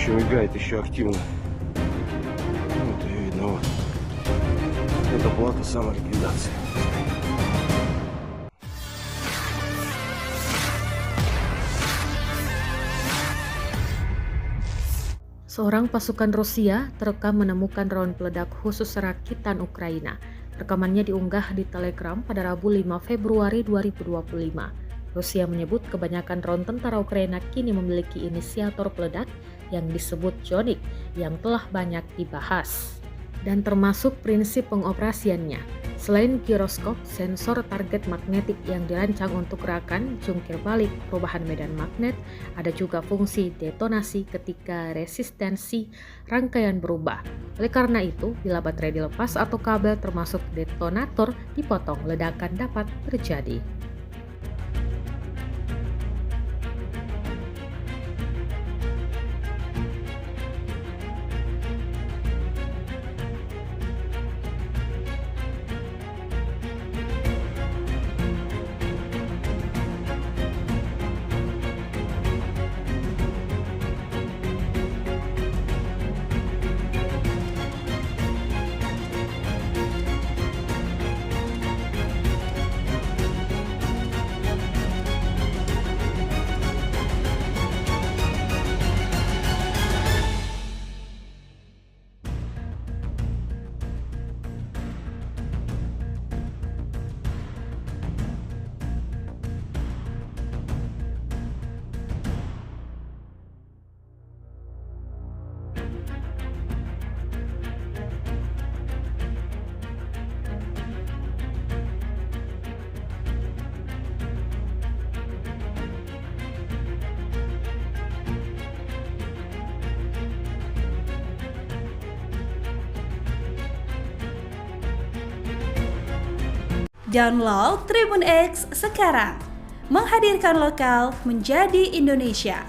еще мигает, еще активно. Вот и видно, вот. Это плата самоликвидации. Seorang pasukan Rusia terekam menemukan drone peledak khusus rakitan Ukraina. Rekamannya diunggah di Telegram pada Rabu 5 Februari 2025. Rusia menyebut kebanyakan drone tentara Ukraina kini memiliki inisiator peledak yang disebut Jonik yang telah banyak dibahas. Dan termasuk prinsip pengoperasiannya. Selain giroskop, sensor target magnetik yang dirancang untuk gerakan jungkir balik perubahan medan magnet, ada juga fungsi detonasi ketika resistensi rangkaian berubah. Oleh karena itu, bila baterai dilepas atau kabel termasuk detonator dipotong, ledakan dapat terjadi. Download Tribun X sekarang, menghadirkan lokal menjadi Indonesia.